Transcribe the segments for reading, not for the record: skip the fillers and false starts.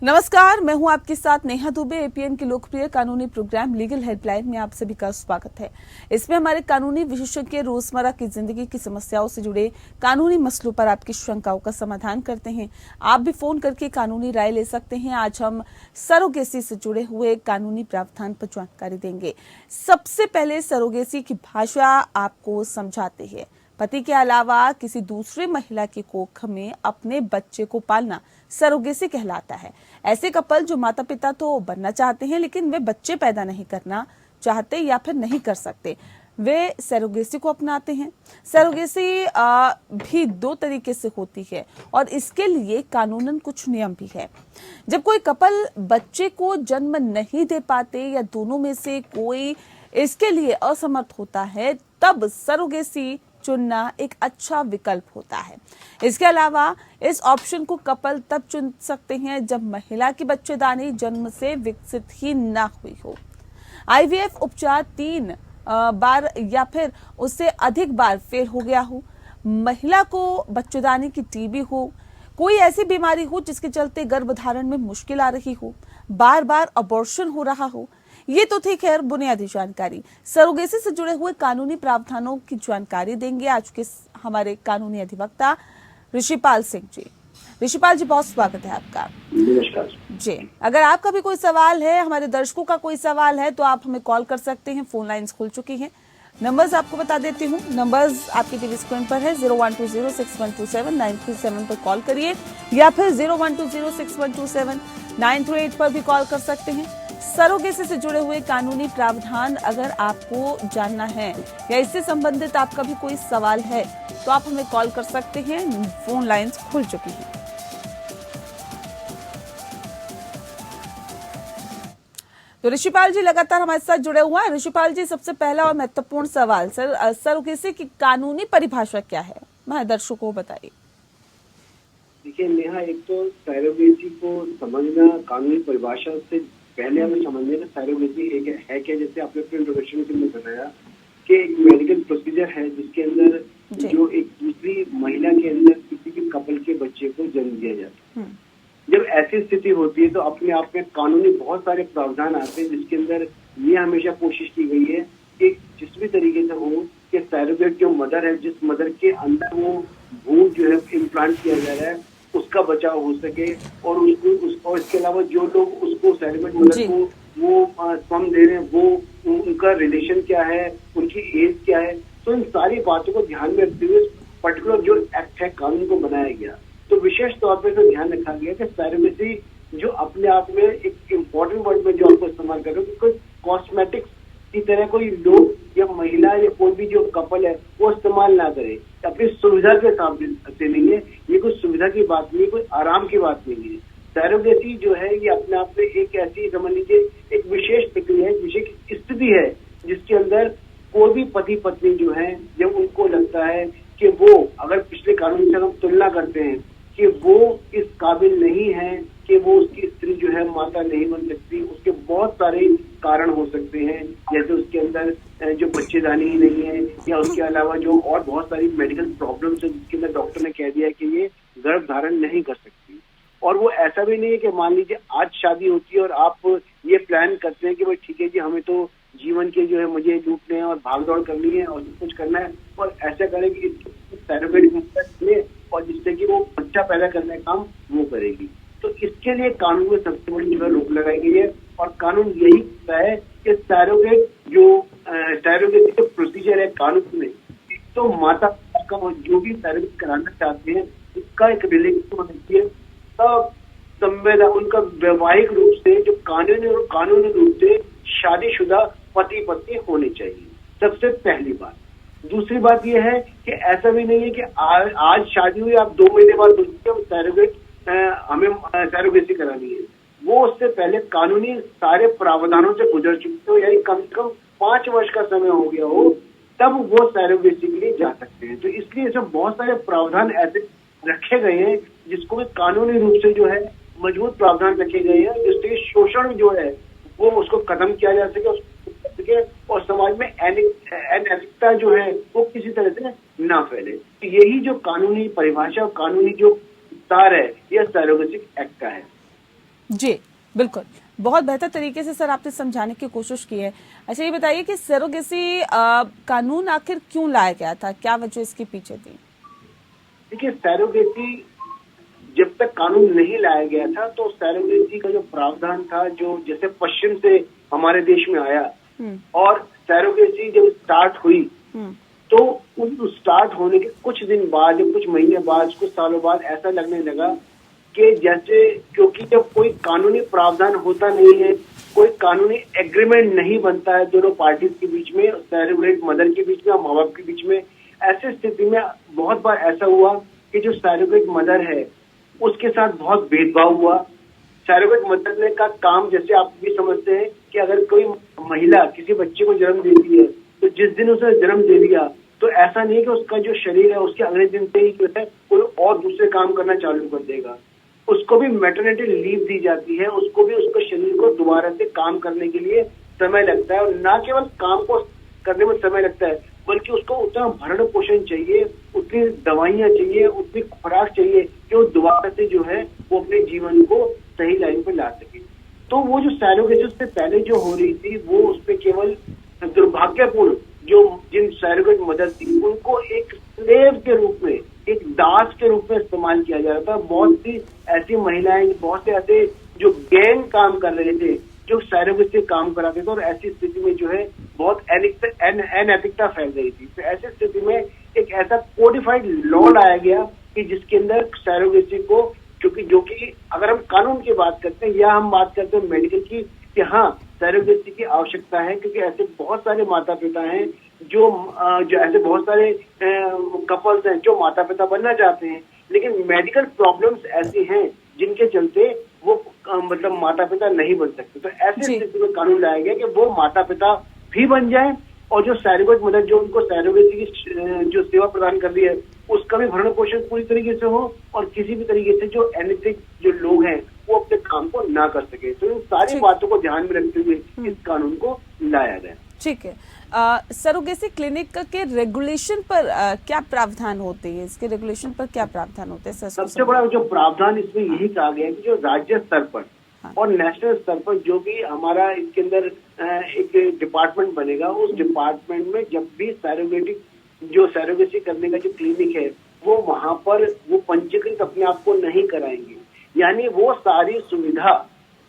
नमस्कार, मैं हूं आपके साथ नेहा दुबे। एपीएन के लोकप्रिय कानूनी प्रोग्राम लीगल हेल्पलाइन में आप सभी का स्वागत है। इसमें हमारे कानूनी विशेषज्ञ रोजमर्रा की जिंदगी की समस्याओं से जुड़े कानूनी मसलों पर आपकी शंकाओं का समाधान करते हैं। आप भी फोन करके कानूनी राय ले सकते हैं। आज हम सरोगेसी से जुड़े हुए कानूनी प्रावधान पर जानकारी देंगे। सबसे पहले सरोगेसी की भाषा आपको समझाते हैं। पति के अलावा किसी दूसरे महिला की कोख में अपने बच्चे को पालना सरोगेसी कहलाता है। ऐसे कपल जो माता पिता तो बनना चाहते हैं लेकिन वे बच्चे पैदा नहीं करना चाहते या फिर नहीं कर सकते, वे सरोगेसी को अपनाते हैं। सरोगेसी भी दो तरीके से होती है और इसके लिए कानूनन कुछ नियम भी है। जब कोई कपल बच्चे को जन्म नहीं दे पाते या दोनों में से कोई इसके लिए असमर्थ होता है, तब सरोगेसी चुनना एक अच्छा विकल्प होता है। इसके अलावा इस ऑप्शन को कपल तब चुन सकते हैं जब महिला की बच्चेदानी जन्म से विकसित ही ना हुई हो, आईवीएफ उपचार 3 बार या फिर उससे अधिक बार फेल हो गया हो, महिला को बच्चेदानी की टीबी हो, कोई ऐसी बीमारी हो जिसके चलते गर्भधारण में मुश्किल आ रही हो, बार बार अबॉर्शन हो रहा हो। ये तो थी खैर बुनियादी जानकारी। सरोगेसी से जुड़े हुए कानूनी प्रावधानों की जानकारी देंगे आज के हमारे कानूनी अधिवक्ता ऋषिपाल सिंह जी। ऋषिपाल जी, बहुत स्वागत है आपका। नमस्कार जी, अगर आपका भी कोई सवाल है, हमारे दर्शकों का कोई सवाल है तो आप हमें कॉल कर सकते हैं। फोन लाइंस खुल चुकी हैं। नंबर्स आपको बता देती हूँ। नंबर्स आपकी टीवी स्क्रीन पर है। 012061279337 पर कॉल करिए या फिर 012061279338 पर भी कॉल कर सकते हैं। सरोगेसी से जुड़े हुए कानूनी प्रावधान अगर आपको जानना है या इससे संबंधित आपका भी कोई सवाल है तो आप हमें कॉल कर सकते हैं। फोन लाइंस खुल चुकी हैं। तो ऋषिपाल जी लगातार हमारे साथ जुड़े हुए हैं। ऋषिपाल जी, सबसे पहला और महत्वपूर्ण सवाल, सरोगेसी की कानूनी परिभाषा क्या है, हमारे दर्शकों को बताइए। देखिए नेहा, एक तो सरोगेसी को समझना कानूनी परिभाषा से पहले हमें समझने का सरोगेसी है क्या। जैसे आपने अपने इंट्रोडक्शन में बताया कि एक मेडिकल प्रोसीजर है जिसके अंदर जो एक दूसरी महिला के अंदर किसी भी कपल के बच्चे को जन्म दिया जाता है। जब ऐसी स्थिति होती है तो अपने आप में कानूनी बहुत सारे प्रावधान आते हैं जिसके अंदर ये हमेशा कोशिश की गई है कि जिस भी तरीके से हो कि सरोगेट जो मदर है, जिस मदर के अंदर वो भ्रूण जो है इम्प्लांट किया जा रहा है, उसका बचाव हो सके और उसको इसके अलावा जो लोग उसको सरोगेट मदर को वो स्पर्म दे रहे हैं वो उनका रिलेशन क्या है, उनकी एज क्या है, तो इन सारी बातों को ध्यान में रखते हुए पर्टिकुलर जो एक्ट है कानून को बनाया गया। तो विशेष तौर पर तो ध्यान रखा गया कि सरोगेसी जो अपने आप में एक इम्पोर्टेंट वर्ड में जो आपको इस्तेमाल कर रहे हो, कोई कॉस्मेटिक्स की तरह कोई लोग या महिला या कोई भी जो कपल है वो इस्तेमाल ना करे, अपनी सुविधा के हिसाब से नहीं है। ये कोई सुविधा की बात नहीं है, कोई आराम की बात नहीं है। सरोगेसी जो है ये अपने आप में एक ऐसी, समझ लीजिए, एक विशेष प्रक्रिया है, विशेष स्थिति है जिसके अंदर कोई भी पति पत्नी जो है जब उनको लगता है कि वो, अगर पिछले कानून से हम तुलना करते हैं कि वो इस काबिल नहीं है कि वो उसकी स्त्री जो है माता नहीं बन सकती, उसके बहुत सारे कारण हो सकते हैं, जैसे उसके अंदर जो बच्चेदानी ही नहीं है या उसके अलावा जो और बहुत सारी मेडिकल प्रॉब्लम्स है जिसके अंदर डॉक्टर ने कह दिया है कि ये गर्भ धारण नहीं कर सकती। और वो ऐसा भी नहीं है कि मान लीजिए आज शादी होती है और आप ये प्लान करते हैं कि भाई ठीक है जी, हमें तो जीवन के जो है मुझे लूटने हैं और भाग दौड़ करनी है और सब कुछ करना है और ऐसा करें कि सरोगेट ले और जिससे कि वो बच्चा पैदा करने का काम वो करेगी। तो इसके लिए कानून में सबसे बड़ी जो रोक लगाई गई है और कानून यही कहता है कि सरोगेट जो प्रोसीजर है कानून में, तो माता का जो भी सरोगेट कराना चाहते हैं उसका एक रिलेशन होना चाहिए, तब संवेदना उनका वैवाहिक रूप से जो कानूनी रूप से शादीशुदा पति पत्नी होने चाहिए, सबसे पहली बात। दूसरी बात यह है कि ऐसा भी नहीं है कि आज शादी हुई, आप 2 महीने बाद सरोगेट हमें सरोगेसी करानी है। वो उससे पहले कानूनी सारे प्रावधानों से गुजर चुके हो, यानी कम से कम 5 वर्ष का समय हो गया हो, तब वो सरोगेसी के लिए जा सकते हैं। तो इसलिए इसमें बहुत सारे प्रावधान ऐसे रखे गए हैं जिसको भी कानूनी रूप से जो है मजबूत प्रावधान रखे गए हैं जिससे शोषण जो है वो उसको खत्म किया जा सके और समाज में अनैतिकता जो है वो किसी तरह से ना फैले। तो यही जो कानूनी परिभाषा और कानूनी जो सार है यह सरोगेसी एक्ट का है। जी बिल्कुल, बहुत बेहतर तरीके से सर आपने समझाने की कोशिश की है। अच्छा ये बताइए कि सरोगेसी कानून आखिर क्यों लाया गया था, क्या वजह इसके पीछे थी? देखिए, सैरोगेसी जब तक कानून नहीं लाया गया था तो सैरोगेसी का जो प्रावधान था, जो जैसे पश्चिम से हमारे देश में आया और सैरोगेसी जब स्टार्ट हुई तो उस स्टार्ट होने के कुछ दिन बाद या कुछ महीने बाद, कुछ सालों बाद ऐसा लगने लगा कि जैसे, क्योंकि जब कोई कानूनी प्रावधान होता नहीं है, कोई कानूनी एग्रीमेंट नहीं बनता है दोनों पार्टीज के बीच में, सैरोगेट मदर के बीच में और माँ बाप के बीच में, ऐसी स्थिति में बहुत बार ऐसा हुआ कि जो सैरोगेट मदर है उसके साथ बहुत भेदभाव हुआ। सैरोगेट मदर ने का काम, जैसे आप भी समझते हैं कि अगर कोई महिला किसी बच्चे को जन्म देती है तो जिस दिन उसने जन्म दे दिया तो ऐसा नहीं है कि उसका जो शरीर है उसके अगले दिन से ही जो है कोई और दूसरे काम करना चालू कर देगा। उसको भी मैटरनिटी लीव दी जाती है, उसको भी उसके शरीर को दोबारा से काम करने के लिए समय लगता है, और न केवल काम को करने में समय लगता है बल्कि उसको उतना भरण पोषण चाहिए, उतनी दवाइयां चाहिए, उतनी खुराक चाहिए कि वो दोबारा से जो है वो अपने जीवन को सही लाइन पे ला सके। तो वो जो सैरोगेसी से पहले जो हो रही थी वो उसपे केवल दुर्भाग्यपूर्ण, जो जिन सैरोगेट मदर थी उनको एक स्लेव के रूप में, एक दास के रूप में इस्तेमाल किया जा रहा था। बहुत सी ऐसी महिलाएं, बहुत से ऐसे जो गैंग काम कर रहे थे जो सैरोगेसी से काम कराते थे, और ऐसी स्थिति में जो है बहुत अनैतिकता फैल रही थी। तो ऐसी स्थिति में एक ऐसा कोडिफाइड लॉ लाया गया कि जिसके अंदर सैरोगेसी को, क्योंकि जो कि अगर हम कानून की बात करते हैं या हम बात करते हैं मेडिकल की, कि हाँ सैरोगेसी की आवश्यकता है, क्योंकि ऐसे बहुत सारे माता पिता हैं जो ऐसे बहुत सारे कपल्स हैं जो माता पिता बनना चाहते हैं, लेकिन मेडिकल प्रॉब्लम्स ऐसी हैं जिनके चलते वो मतलब माता पिता नहीं बन सकते। तो ऐसे स्थिति में कानून लाया गया कि वो माता पिता भी बन जाए, और जो सैरोगेट मदर जो उनको सैरोगेसी की जो सेवा प्रदान कर रही है उसका भी भरण पोषण पूरी तरीके से हो, और किसी भी तरीके से जो अनैतिक जो लोग हैं वो अपने काम को ना कर सके। तो इन सारी बातों को ध्यान में रखते हुए इस कानून को लाया गया। ठीक है, सरोगेसी क्लिनिक के रेगुलेशन पर क्या प्रावधान होते हैं, इसके रेगुलेशन पर क्या प्रावधान होते हैं? सबसे बड़ा जो प्रावधान इसमें यही कहा गया है कि जो राज्य स्तर पर और नेशनल स्तर पर जो भी हमारा इसके अंदर एक डिपार्टमेंट बनेगा, उस डिपार्टमेंट में जब भी सैरोगेसी करने का जो क्लिनिक है वो वहां पर वो पंजीकृत अपने आप को नहीं कराएंगे। यानी वो सारी सुविधा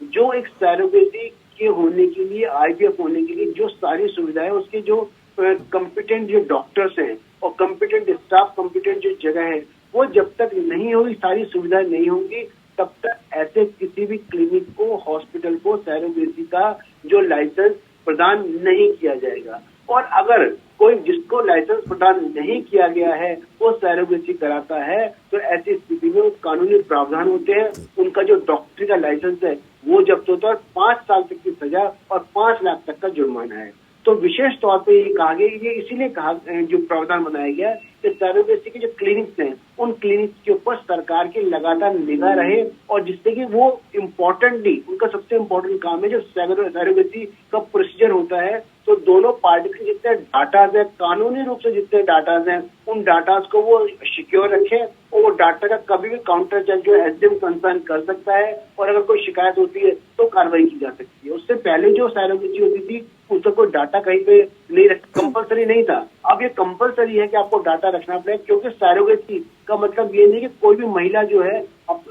जो एक सैरोगेसी के होने के लिए, आईवीएफ होने के लिए जो सारी सुविधाएं, उसके जो कॉम्पिटेंट जो डॉक्टर्स हैं और कॉम्पिटेंट स्टाफ, कॉम्पिटेंट जो जगह है, वो जब तक नहीं होगी, सारी सुविधाएं नहीं होंगी, तब तक ऐसे किसी भी क्लिनिक को, हॉस्पिटल को सैरोगेसी का जो लाइसेंस प्रदान नहीं किया जाएगा। और अगर कोई जिसको लाइसेंस प्रदान नहीं किया गया है वो सैरोगेसी कराता है तो ऐसी स्थिति में कानूनी प्रावधान होते हैं, उनका जो डॉक्टरी का लाइसेंस है वो जब्त होता है, 5 साल तक की सजा और 5 लाख तक का जुर्माना है। तो विशेष तौर पे ये कहा गया, ये इसीलिए कहा जो प्रावधान बनाया गया कि सैरोगेसी के जो क्लिनिक्स हैं उन क्लिनिक्स के ऊपर सरकार की लगातार निगाह रहे, और जिससे कि वो इम्पोर्टेंटली, उनका सबसे इम्पोर्टेंट काम है जो सैरोगेसी का प्रोसीजर होता है, तो दोनों पार्टी के जितने डाटाज है, कानूनी रूप से जितने डाटाज हैं, उन डाटाज को वो सिक्योर रखें, और वो डाटा का कभी भी काउंटर चेक जो एसडीएम कंसर्न कर सकता है, और अगर कोई शिकायत होती है तो कार्रवाई की जा सकती है। उससे पहले जो सैरोगेसी होती थी उसका कोई डाटा कहीं पे नहीं कंपलसरी नहीं था, अब ये कंपलसरी है कि आपको डाटा रखना पड़ेगा, क्योंकि सैरोगेसी का मतलब ये नहीं कि कोई भी महिला जो है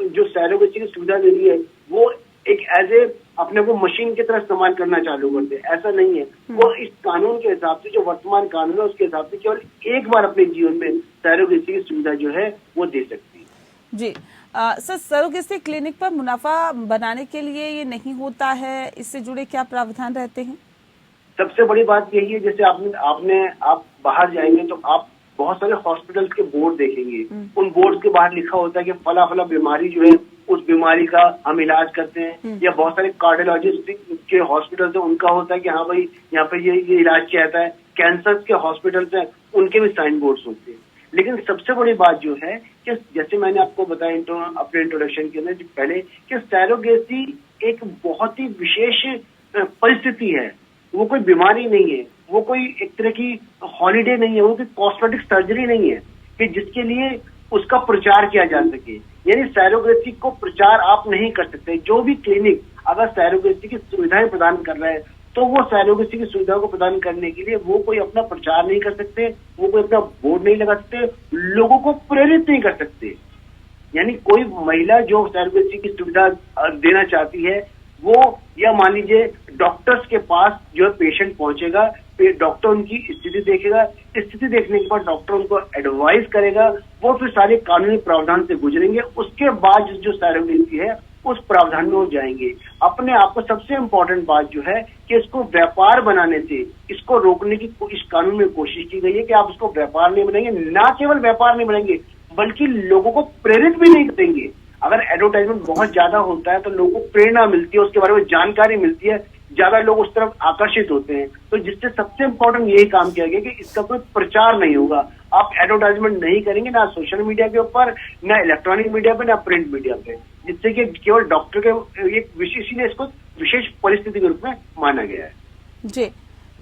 जो सैरोगेसी की सुविधा दे रही है वो एक एज ए अपने को मशीन की तरह इस्तेमाल करना चालू कर दे, ऐसा नहीं है। वो इस कानून के हिसाब से, जो वर्तमान कानून है उसके हिसाब से केवल एक बार अपने जीवन में सैरोगेसी की सुविधा जो है वो दे सकती है। जी सर, सरोगेसी क्लिनिक पर मुनाफा बनाने के लिए ये नहीं होता है, इससे जुड़े क्या प्रावधान रहते हैं? सबसे बड़ी बात यही है, जैसे आप बाहर जाएंगे तो आप बहुत सारे हॉस्पिटल्स के बोर्ड देखेंगे, उन बोर्ड के बाहर लिखा होता है कि फला फला बीमारी जो है उस बीमारी का हम इलाज करते हैं, या बहुत सारे कार्डियोलॉजिस्ट के हॉस्पिटल्स हैं उनका होता है कि हाँ भाई यहाँ पे ये इलाज किया जाता है, कैंसर के हॉस्पिटल्स हैं उनके भी साइन बोर्ड्स होते हैं। लेकिन सबसे बड़ी बात जो है कि जैसे मैंने आपको बताया अपने इंट्रोडक्शन के अंदर पहले कि सैरोगेसी एक बहुत ही विशेष परिस्थिति है, वो कोई बीमारी नहीं है, वो कोई एक तरह की हॉलिडे नहीं है, वो कोई कॉस्मेटिक सर्जरी नहीं है कि जिसके लिए उसका प्रचार किया जा सके। यानी सैरोगेसी को प्रचार आप नहीं कर सकते। जो भी क्लिनिक अगर सैरोगेसी की सुविधाएं प्रदान कर रहा है तो वो सैरोगेसी की सुविधाओं को प्रदान करने के लिए वो कोई अपना प्रचार नहीं कर सकते, वो कोई अपना बोर्ड नहीं लगा सकते, लोगों को प्रेरित नहीं कर सकते। यानी कोई महिला जो सैरोगेसी की सुविधा देना चाहती है वो, या मान लीजिए डॉक्टर्स के पास जो है पेशेंट पहुंचेगा, फिर डॉक्टर उनकी स्थिति देखेगा, स्थिति देखने के बाद डॉक्टर उनको एडवाइस करेगा, वो फिर सारे कानूनी प्रावधान से गुजरेंगे, उसके बाद जो सैरोगेसी है उस प्रावधान में वो जाएंगे। अपने आप को सबसे इम्पोर्टेंट बात जो है कि इसको व्यापार बनाने से इसको रोकने की इस कानून में कोशिश की गई है कि आप इसको व्यापार नहीं बनाएंगे, ना केवल व्यापार नहीं बनाएंगे बल्कि लोगों को प्रेरित भी नहीं करेंगे। अगर एडवर्टाइजमेंट बहुत ज्यादा होता है तो लोगों को प्रेरणा मिलती है, उसके बारे में जानकारी मिलती है, ज्यादा लोग उस तरफ आकर्षित होते हैं। तो जिससे सबसे इम्पोर्टेंट यही काम किया गया कि इसका कोई प्रचार नहीं होगा। आप एडवर्टाइजमेंट नहीं करेंगे ना सोशल मीडिया के ऊपर, ना इलेक्ट्रॉनिक मीडिया पे, ना प्रिंट मीडिया पे, जिससे कि केवल डॉक्टर के एक विशेष, इसको विशेष परिस्थिति के रूप में माना गया है। जी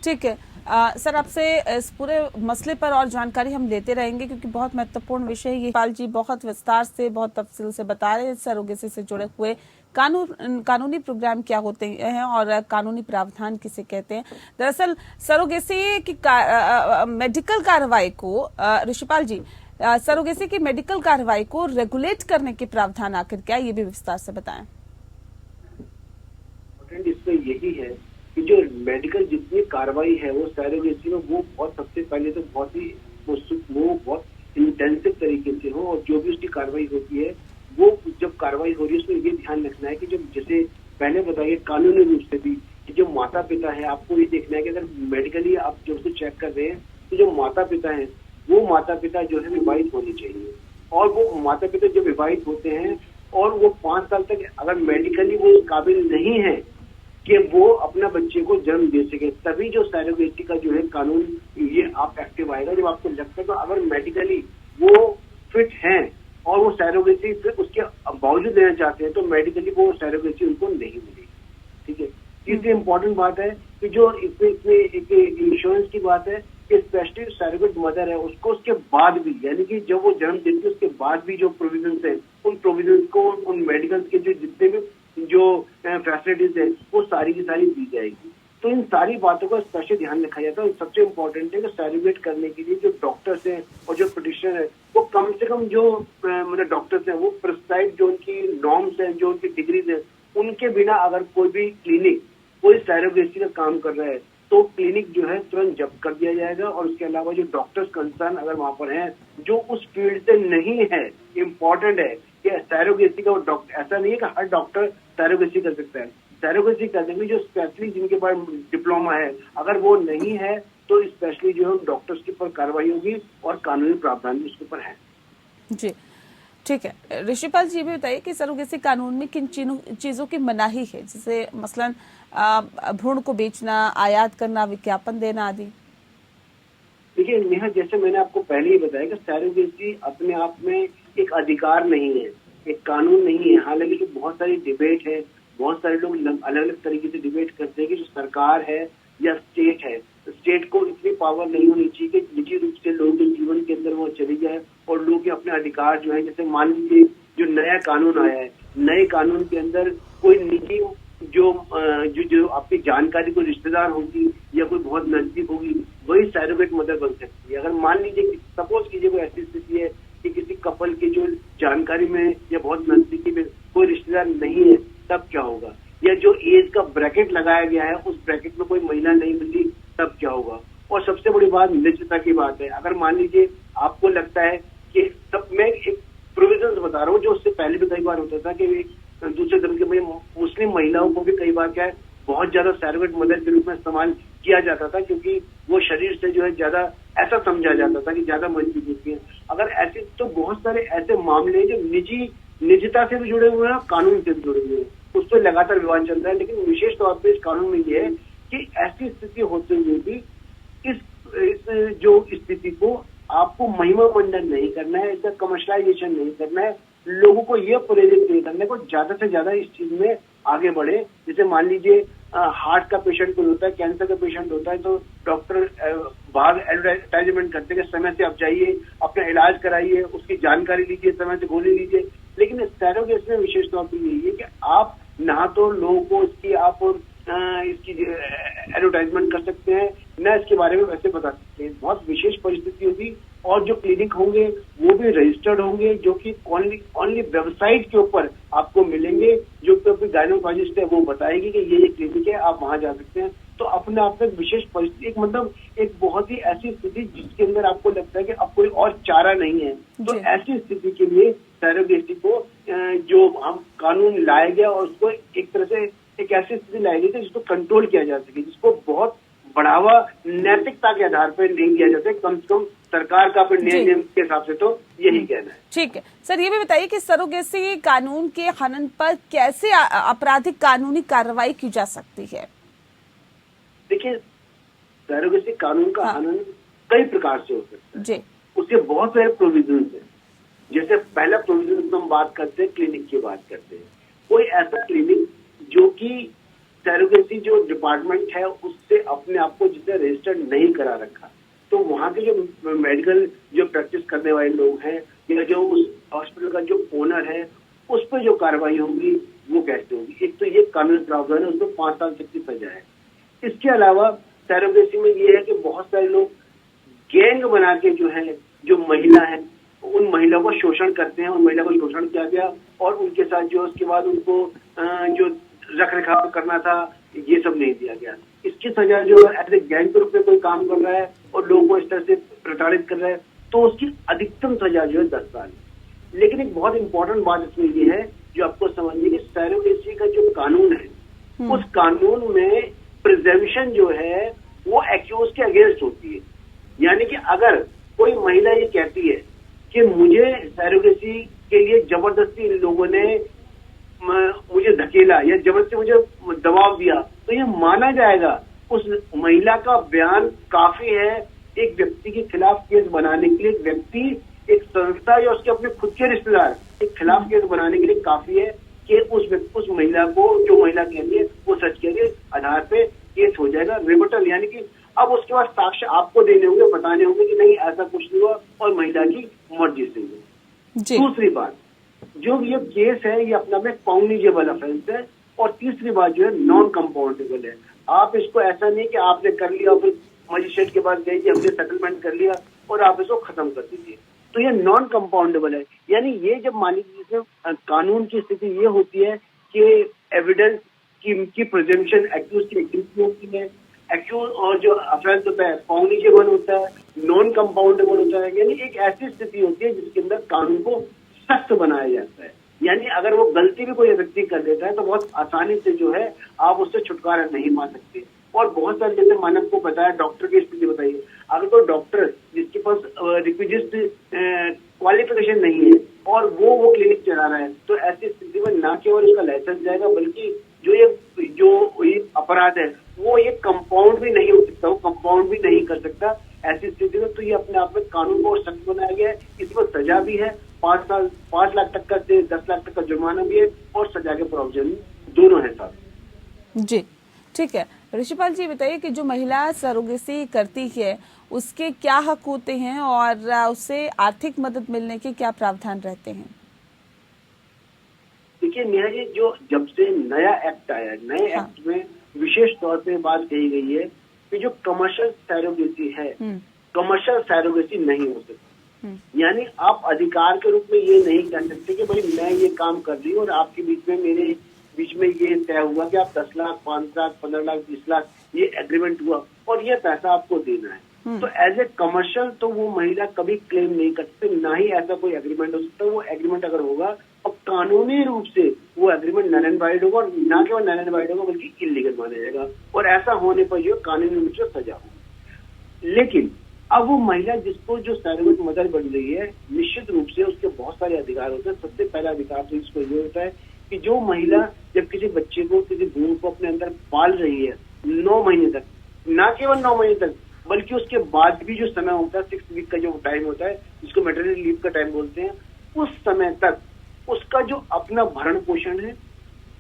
ठीक है। सर, आपसे इस पूरे मसले पर और जानकारी हम लेते रहेंगे क्योंकि बहुत महत्वपूर्ण विषय है ये। पाल जी बहुत विस्तार से, बहुत तफसील से बता रहे हैं सरोगेसी से जुड़े हुए कानूनी प्रोग्राम क्या होते हैं और कानूनी प्रावधान किसे कहते हैं। दरअसल सरोगेसी की मेडिकल कार्रवाई को, ऋषिपाल जी, सरोगेसी की मेडिकल कार्रवाई को रेगुलेट करने के प्रावधान आखिर क्या, ये भी विस्तार से बताएं। इसमें यही है कि जो मेडिकल जितनी कार्रवाई है वो सैरोगेसी में वो बहुत सबसे पहले तो बहुत ही वो बहुत इंटेंसिव तरीके से हो, और जो भी उसकी कार्रवाई होती है वो जब कार्रवाई हो रही है उसमें ये ध्यान रखना है कि जब जैसे पहले बताइए कानूनी रूप से भी कि जो माता पिता है आपको ये देखना है कि अगर मेडिकली आप जो उसको चेक कर रहे हैं तो जो माता पिता है वो माता पिता जो है विवाहित होने चाहिए, और वो माता पिता जब विवाहित होते हैं और वो 5 साल तक अगर मेडिकली वो इस काबिल नहीं है कि वो अपना बच्चे को जन्म दे सके, तभी जो सैरोगेसी का जो है कानून ये आप एक्टिव आएगा। जब आपको लगता है तो अगर मेडिकली वो फिट हैं और वो सैरोगेसी फिर उसके बावजूद लेना चाहते हैं तो मेडिकली वो सैरोगेसी उनको नहीं मिलेगी। ठीक है। तीसरी इम्पोर्टेंट बात है कि जो इसमें एक इंश्योरेंस की बात है कि स्पेशली सैरोगेट मदर है उसको उसके बाद भी, यानी कि जब वो जन्म देती है उसके बाद भी जो प्रोविजंस है उन प्रोविजंस को, उन मेडिकल के जो जितने भी जो फैसिलिटीज है वो सारी की सारी दी जाएगी। तो इन सारी बातों का स्पेशल ध्यान रखा जाता है। सबसे इम्पोर्टेंट है कि सैरोगेट करने के लिए जो डॉक्टर्स हैं और जो पिटिशनर है वो कम से कम जो मतलब डॉक्टर्स हैं वो प्रिस्क्राइब जो उनकी नॉर्म्स हैं, जो उनकी डिग्रीज है, उनके बिना अगर कोई भी क्लिनिक कोई सैरोगेसी का काम कर रहा है तो क्लिनिक जो है तुरंत जब्त कर दिया जाएगा। और उसके अलावा जो डॉक्टर्स कंसर्न अगर वहां पर हैं जो उस फील्ड से नहीं है, इम्पोर्टेंट है कि सैरोगेसी का डॉक्टर, ऐसा नहीं है कि हर डॉक्टर सैरोगेसी कर सकता है। सैरोगेसी करने में जो स्पेशली जिनके पास डिप्लोमा है अगर वो नहीं है तो स्पेशली जो है डॉक्टर्स के ऊपर कार्रवाई होगी और कानूनी प्रावधान भी उसके ऊपर है। जी ठीक है। ऋषिपाल जी भी बताइए कि सरोगेसी कानून में किन चीजों की मनाही है, जैसे मसलन भ्रूण को बेचना, आयात करना, विज्ञापन देना आदि। देखिए नेहा, जैसे मैंने आपको पहले ही बताया कि सैरोगेसी अपने आप में एक अधिकार नहीं है, एक कानून नहीं है। हालांकि जो बहुत सारी डिबेट है, बहुत सारे लोग अलग अलग तरीके से डिबेट करते हैं कि जो सरकार है या स्टेट है, स्टेट को इतनी पावर नहीं होनी चाहिए कि निजी रूप से लोगों के जीवन के अंदर वो चली जाए और लोग के अपने अधिकार जो है, जैसे मान लीजिए जो नया कानून आया है, नए कानून के अंदर कोई निजी जो आपकी जानकारी कोई रिश्तेदार होगी या कोई बहुत नजदीक होगी वही सैरोगेट मदर बन सकती है। अगर मान लीजिए सपोज कीजिए कोई ऐसी स्थिति है कि किसी कपल की जो जानकारी में या बहुत नजदीकी में कोई रिश्तेदार नहीं है, तब क्या होगा? या जो एज का ब्रैकेट लगाया गया है उस ब्रैकेट में कोई महिला नहीं मिली, तब क्या होगा? और सबसे बड़ी बात निजता की बात है। अगर मान लीजिए आपको लगता है कि तब मैं एक प्रोविजंस बता रहा हूँ जो उससे पहले भी कई बार होता था कि दूसरे धर्म के मुस्लिम महिलाओं को भी कई बार क्या है बहुत ज्यादा सैरोगेट मदर के रूप में इस्तेमाल किया जाता था, क्योंकि वो शरीर से जो है ज्यादा ऐसा समझा जाता था कि ज्यादा मजबूत होती है। अगर ऐसे तो बहुत सारे ऐसे मामले जो निजता से भी जुड़े हुए हैं, कानून से भी जुड़े हुए हैं, उस पर लगातार विवाद चल रहा है। लेकिन विशेष तौर पर इस कानून में ये है कि ऐसी स्थिति होते हुए भी इस जो स्थिति को आपको महिमा मंडन नहीं करना है, इसका कमर्शलाइजेशन नहीं करना है, लोगों को ये प्रेरित नहीं करना है को ज्यादा से ज्यादा इस चीज में आगे बढ़े। जैसे मान लीजिए हार्ट का पेशेंट कोई होता है, कैंसर का पेशेंट होता है, तो डॉक्टर बाहर एडवर्टाइजमेंट करते हैं समय से आप जाइए, अपना इलाज कराइए, उसकी जानकारी लीजिए, समय से गोली लीजिए। लेकिन सैरोगेसी में विशेष तौर पर यही है कि आप ना तो लोगों को इसकी आप इसकी एडवर्टाइजमेंट कर सकते हैं, न इसके बारे में वैसे बता सकते हैं। बहुत विशेष परिस्थिति होगी और जो क्लिनिक होंगे वो भी रजिस्टर्ड होंगे, जो कि ओनली वेबसाइट के ऊपर आपको मिलेंगे। जो गायनोकोलॉजिस्ट है वो बताएगी कि ये क्लिनिक है, आप वहां जा सकते हैं। तो अपने आप में विशेष परिस्थिति, एक मतलब एक बहुत ही ऐसी स्थिति जिसके अंदर आपको लगता है कि अब कोई और चारा नहीं है, तो ऐसी स्थिति के लिए सैरोगेसी को जो हम कानून लाया गया और उसको एक तरह से एक ऐसी स्थिति लाई गई जिसको कंट्रोल किया जा सके, जिसको बहुत बढ़ावा नैतिकता के आधार पर नहीं दिया जाता है, कम से कम सरकार का नियम के हिसाब से तो यही कहना है। ठीक है सर, ये भी बताइए कि सरोगेसी कानून के हनन पर कैसे आपराधिक कानूनी कार्रवाई की जा सकती है? देखिए, सरोगेसी कानून का हनन कई प्रकार से हो सकता है जी। उसके बहुत सारे प्रोविजन है। जैसे पहला प्रोविजन हम बात करते हैं, क्लिनिक की बात करते हैं। कोई ऐसा क्लिनिक जो कि सरोगेसी जो डिपार्टमेंट है उससे अपने आप को जिसे रजिस्टर्ड नहीं करा रखा, तो वहाँ के जो मेडिकल जो प्रैक्टिस करने वाले लोग हैं या जो उस हॉस्पिटल का जो ओनर है उस पर जो कार्रवाई होगी वो कैसे होगी? एक तो ये कानूनी प्रावधान है, उसमें 5 साल तक की सजा है। इसके अलावा सरोगेसी में ये है कि बहुत सारे लोग गैंग बना के जो है, जो महिला है उन महिला को शोषण करते हैं, उन महिला को शोषण किया गया और उनके साथ जो उसके बाद उनको जो रख रखाव करना था ये सब नहीं दिया गया। इसकी सजा जो ऐसे गैंग के रूप में कोई काम कर रहा है और लोगों को इस तरह से प्रताड़ित कर रहा है तो उसकी अधिकतम सजा जो है 10 साल है। लेकिन एक बहुत इंपॉर्टेंट बात इसमें ये है जो आपको समझिए कि सरोगेसी का जो कानून है उस कानून में प्रिजर्वेशन जो है वो एक्यूज के अगेंस्ट होती है। यानी कि अगर कोई महिला ये कहती है कि मुझे सरोगेसी के लिए जबरदस्ती इन लोगों ने मुझे धकेला या जबरदस्ती मुझे दबाव दिया, तो ये माना जाएगा उस महिला का बयान काफी है एक व्यक्ति के खिलाफ केस बनाने के लिए। एक व्यक्ति, एक संस्था या उसके अपने खुद के रिश्तेदार के खिलाफ केस बनाने के लिए काफी है कि उस महिला को, जो महिला कह रही है वो सच कह रही है, आधार पे केस हो जाएगा रिबटल। यानी कि अब उसके बाद साक्ष्य आपको देने होंगे, बताने होंगे कि नहीं ऐसा कुछ नहीं हुआ और महिला की मर्जी से हुआ। दूसरी बात, जो ये केस है ये अपना में कॉग्निजेबल ऑफेंस है। और तीसरी बात जो है नॉन कंपाउंडेबल है। आप इसको ऐसा नहीं कि आपने कर लिया फिर मजिस्ट्रेट के पास गए कि हमने सेटलमेंट कर लिया और आप इसको खत्म कर दीजिए, तो ये नॉन कंपाउंडेबल है। यानी ये जब मान लीजिए कानून की स्थिति ये होती है कि एविडेंस की प्रेजेंटेशन एक्यूज की एक्टिविटी होती है, एक्यूज और जो ऑफेंस होता है कॉग्निजेबल होता है, नॉन कंपाउंडेबल होता है। यानी एक ऐसी स्थिति होती है जिसके अंदर कानून को सख्त बनाया जाता है। यानी अगर वो गलती भी कोई व्यक्ति कर देता है तो बहुत आसानी से जो है आप उससे छुटकारा नहीं पा सकते। और बहुत सारे, जैसे मानव को बताया, डॉक्टर की स्थिति बताइए, अगर कोई डॉक्टर जिसके पास रिक्विजिट क्वालिफिकेशन नहीं है और वो क्लिनिक चला रहा है, तो ऐसी स्थिति में न केवल उसका लाइसेंस जाएगा बल्कि जो ये अपराध है वो ये कंपाउंड भी नहीं हो सकता, वो कंपाउंड भी नहीं कर सकता ऐसी स्थिति में। तो ये अपने आप में कानून को सख्त बनाया गया है। इसमें सजा भी है, 5 लाख तक का से 10 लाख तक का जुर्माना भी है और सजा के प्रावधान दोनों है साथ। जी ठीक है। ऋषिपाल जी बताइए कि जो महिला सरोगेसी करती है उसके क्या हक होते हैं और उससे आर्थिक मदद मिलने के क्या प्रावधान रहते हैं? देखिए नेहा जी, जो जब से नया एक्ट आया, नए एक्ट में विशेष तौर पे बात कही गई है कि जो कमर्शियल सरोगेसी है, कमर्शियल सरोगेसी नहीं हो सकती। यानी आप अधिकार के रूप में ये नहीं कह सकते कि भाई मैं ये काम कर रही हूँ और आपके बीच में मेरे बीच में ये तय हुआ कि आप 10 लाख, 5 लाख, 15 लाख, 20 लाख ये एग्रीमेंट हुआ और ये पैसा आपको देना है। तो एज ए कमर्शियल तो वो महिला कभी क्लेम नहीं कर सकती, ना ही ऐसा कोई एग्रीमेंट हो सकता है। वो एग्रीमेंट अगर होगा और कानूनी रूप से वो एग्रीमेंट नल एंड वॉइड होगा और ना केवल नल एंड वॉइड होगा बल्कि इलीगल माना जाएगा और ऐसा होने पर जो कानूनी रूप से सजा होगी। लेकिन अब वो महिला जिसको जो सरोगेट मदर बन रही है, निश्चित रूप से उसके बहुत सारे अधिकार होते हैं। सबसे पहला अधिकार तो इसको ये होता है कि जो महिला जब किसी बच्चे को, किसी भ्रूण को अपने अंदर पाल रही है 9 महीने तक, ना केवल 9 महीने तक बल्कि उसके बाद भी जो समय होता है 6 वीक का जो टाइम होता है जिसको मैटरनिटी लीव का टाइम बोलते हैं, उस समय तक उसका जो अपना भरण पोषण है,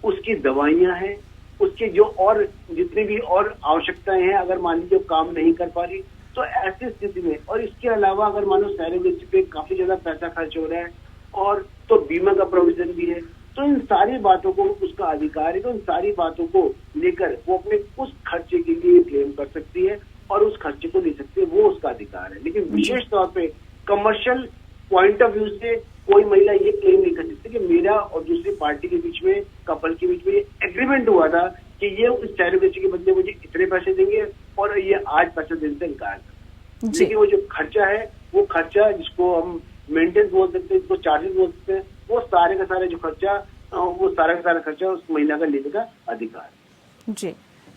उसकी दवाइयां हैं, उसके जो और जितनी भी और आवश्यकताएं हैं, अगर मान लीजिए काम नहीं कर पा रही तो ऐसी स्थिति में, और इसके अलावा अगर मानो सरोगेसी पे काफी ज्यादा पैसा खर्च हो रहा है और तो बीमा का प्रोविजन भी है। तो इन सारी बातों को उसका अधिकार है, तो इन सारी बातों को लेकर वो अपने उस खर्चे के लिए क्लेम कर सकती है और उस खर्चे को ले सकती है, वो उसका अधिकार है। लेकिन विशेष तौर पे कमर्शियल पॉइंट ऑफ व्यू से कोई महिला ये क्लेम नहीं कर सकती कि मेरा और दूसरी पार्टी के बीच में, कपल के बीच में ये एग्रीमेंट हुआ था कि ये उस सैरोगेसी के बदले मुझे इतने पैसे देंगे और ये आज पैसे देने से इनकार कर। जी। लेकिन वो जो खर्चा है, वो खर्चा जिसको हम मेंटेनेंस बोल सकते हैं, जिसको चार्जेस बोल सकते हैं, वो सारे का सारा जो खर्चा, वो सारा का सारा खर्चा उस महिला का लेने का अधिकार है। जी,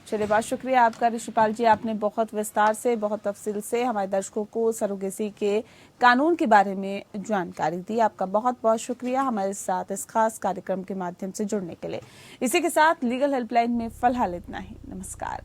चलिए, बहुत शुक्रिया आपका ऋषिपाल जी। आपने बहुत विस्तार से, बहुत तफसील से हमारे दर्शकों को सरोगेसी के कानून के बारे में जानकारी दी। आपका बहुत बहुत शुक्रिया हमारे साथ इस खास कार्यक्रम के माध्यम से जुड़ने के लिए। इसी के साथ लीगल हेल्पलाइन में फिलहाल इतना ही। नमस्कार।